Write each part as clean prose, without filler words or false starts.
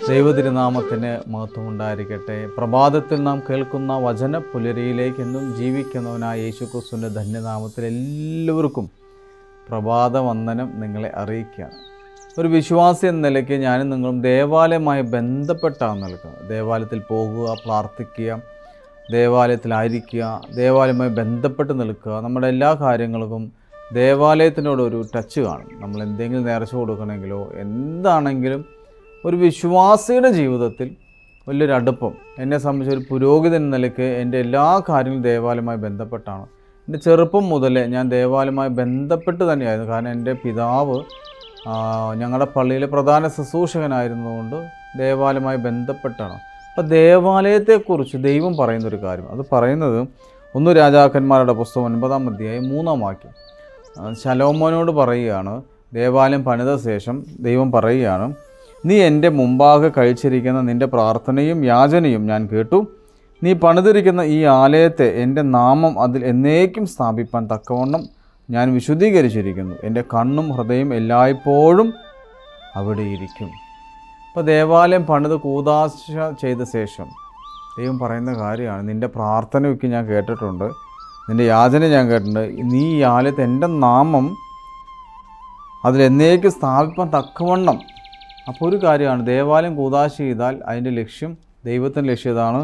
ദൈവതിരുനാമത്തിന് മഹത്വമുണ്ടായിരിക്കട്ടെ. പ്രഭാതത്തിൽ നാം കേൾക്കുന്ന വചന പുലരിയിലേക്ക് എന്നും ജീവിക്കുന്നവനായ യേശുക്രിസ്തുവിൻ്റെ ധന്യനാമത്തിൽ എല്ലാവർക്കും പ്രഭാത വന്ദനം നിങ്ങളെ അറിയിക്കുകയാണ്. ഒരു വിശ്വാസി എന്ന നിലയ്ക്ക് ഞാനും നിങ്ങളും ദേവാലയവുമായി ബന്ധപ്പെട്ടാണ് നിൽക്കുന്നത്. ദേവാലയത്തിൽ പോകുക, പ്രാർത്ഥിക്കുക, ദേവാലയത്തിലായിരിക്കുക, ദേവാലയവുമായി ബന്ധപ്പെട്ട് നിൽക്കുക. നമ്മുടെ എല്ലാ കാര്യങ്ങൾക്കും ദേവാലയത്തിനോടൊരു ടച്ച് കാണും. നമ്മൾ എന്തെങ്കിലും നേർച്ച കൊടുക്കണമെങ്കിലോ എന്താണെങ്കിലും ഒരു വിശ്വാസിയുടെ ജീവിതത്തിൽ വലിയൊരു അടുപ്പം. എന്നെ സംബന്ധിച്ച് ഒരു പുരോഹിതൻ എന്ന നിലയ്ക്ക് എൻ്റെ എല്ലാ കാര്യങ്ങളും ദേവാലയവുമായി ബന്ധപ്പെട്ടാണ്. എൻ്റെ ചെറുപ്പം മുതലേ ഞാൻ ദേവാലയവുമായി ബന്ധപ്പെട്ട് തന്നെയായിരുന്നു. കാരണം എൻ്റെ പിതാവ് ഞങ്ങളുടെ പള്ളിയിലെ പ്രധാന ശുശ്രൂഷകനായിരുന്നതുകൊണ്ട് ദേവാലയവുമായി ബന്ധപ്പെട്ടാണ്. അപ്പോൾ ദേവാലയത്തെക്കുറിച്ച് ദൈവം പറയുന്നൊരു കാര്യം, അത് പറയുന്നത് 1 രാജാക്കന്മാരുടെ പുസ്തകം 9-ാം അധ്യായം 3-ാം വാക്യം. ശലോമോനോട് പറയുകയാണ്, ദേവാലയം പണിത ശേഷം ദൈവം പറയുകയാണ്, നീ എൻ്റെ മുമ്പാകെ കഴിച്ചിരിക്കുന്ന നിൻ്റെ പ്രാർത്ഥനയും യാചനയും ഞാൻ കേട്ടു. നീ പണിതിരിക്കുന്ന ഈ ആലയത്തെ എൻ്റെ നാമം അതിൽ എന്നേക്കും സ്ഥാപിപ്പാൻ തക്കവണ്ണം ഞാൻ വിശുദ്ധീകരിച്ചിരിക്കുന്നു. എൻ്റെ കണ്ണും ഹൃദയം എല്ലായ്പ്പോഴും അവിടെ ഇരിക്കും. അപ്പോൾ ദേവാലയം പണിത് കൂദാശ ചെയ്ത ശേഷം ദൈവം പറയുന്ന കാര്യമാണ്, നിൻ്റെ പ്രാർത്ഥനയൊക്കെ ഞാൻ കേട്ടിട്ടുണ്ട്, നിൻ്റെ യാചന ഞാൻ കേട്ടിട്ടുണ്ട്. നീ ഈ ആലയത്തെ എൻ്റെ നാമം അതിൽ എന്നേക്കും സ്ഥാപിപ്പാൻ തക്കവണ്ണം. അപ്പോൾ ഒരു കാര്യമാണ്, ദേവാലയം കൂദാശ ചെയ്താൽ അതിൻ്റെ ലക്ഷ്യം, ദൈവത്തിൻ്റെ ലക്ഷ്യം ഇതാണ്,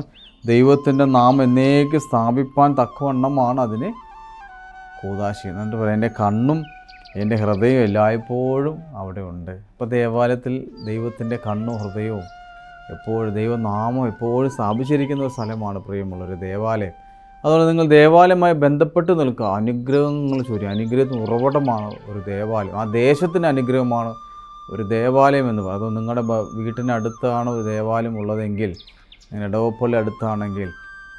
ദൈവത്തിൻ്റെ നാമം എന്നേക്ക് സ്ഥാപിപ്പാൻ തക്കവണ്ണമാണ് അതിനെ കൂദാശ ചെയ്യുന്നത്. എന്നിട്ട് പറയാം, എൻ്റെ കണ്ണും എൻ്റെ ഹൃദയവും എല്ലായ്പ്പോഴും അവിടെ ഉണ്ട്. അപ്പോൾ ദേവാലയത്തിൽ ദൈവത്തിൻ്റെ കണ്ണും ഹൃദയവും എപ്പോഴും, ദൈവനാമം എപ്പോഴും സ്ഥാപിച്ചിരിക്കുന്ന ഒരു സ്ഥലമാണ് പ്രിയമുള്ളൊരു ദേവാലയം. അതുകൊണ്ട് നിങ്ങൾ ദേവാലയവുമായി ബന്ധപ്പെട്ട് നിൽക്കുക. അനുഗ്രഹങ്ങൾ ചൊരിയും. അനുഗ്രഹത്തിന് ഉറവിടമാണ് ഒരു ദേവാലയം. ആ ദേശത്തിൻ്റെ അനുഗ്രഹമാണ് ഒരു ദേവാലയം എന്ന് പറയുന്നത്. അത് നിങ്ങളുടെ വീട്ടിനടുത്താണ് ഒരു ദേവാലയം ഉള്ളതെങ്കിൽ, നിങ്ങളുടെ ഇടവപ്പള്ളി അടുത്താണെങ്കിൽ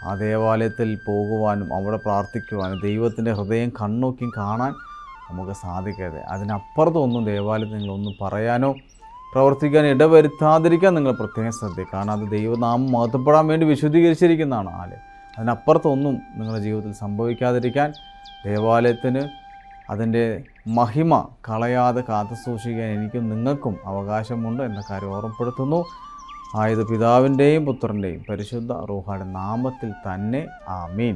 ആ ദേവാലയത്തിൽ പോകുവാനും അവിടെ പ്രാർത്ഥിക്കുവാനും ദൈവത്തിൻ്റെ ഹൃദയം കണ്ണോക്കി കാണാൻ നമുക്ക് സാധിക്കാതെ, അതിനപ്പുറത്തൊന്നും ദേവാലയത്തിൽ നിങ്ങളൊന്നും പറയാനോ പ്രവർത്തിക്കാൻ ഇടവരുത്താതിരിക്കാൻ നിങ്ങൾ പ്രത്യേകം ശ്രദ്ധിക്കുക. കാരണം അത് ദൈവനാമം മഹത്വപ്പെടാൻ വേണ്ടി വിശുദ്ധീകരിച്ചിരിക്കുന്നതാണ് ആലയം. അതിനപ്പുറത്തൊന്നും നിങ്ങളുടെ ജീവിതത്തിൽ സംഭവിക്കാതിരിക്കാൻ ദേവാലയത്തിന് അതിൻ്റെ മഹിമ കളയാതെ കാത്തു സൂക്ഷിക്കാൻ എനിക്കും നിങ്ങൾക്കും അവകാശമുണ്ട് എന്ന കാര്യം ഓർമ്മപ്പെടുത്തുന്നു. ആയത് പിതാവിൻ്റെയും പുത്രൻ്റെയും പരിശുദ്ധ റൂഹായുടെ നാമത്തിൽ തന്നെ. ആമീൻ.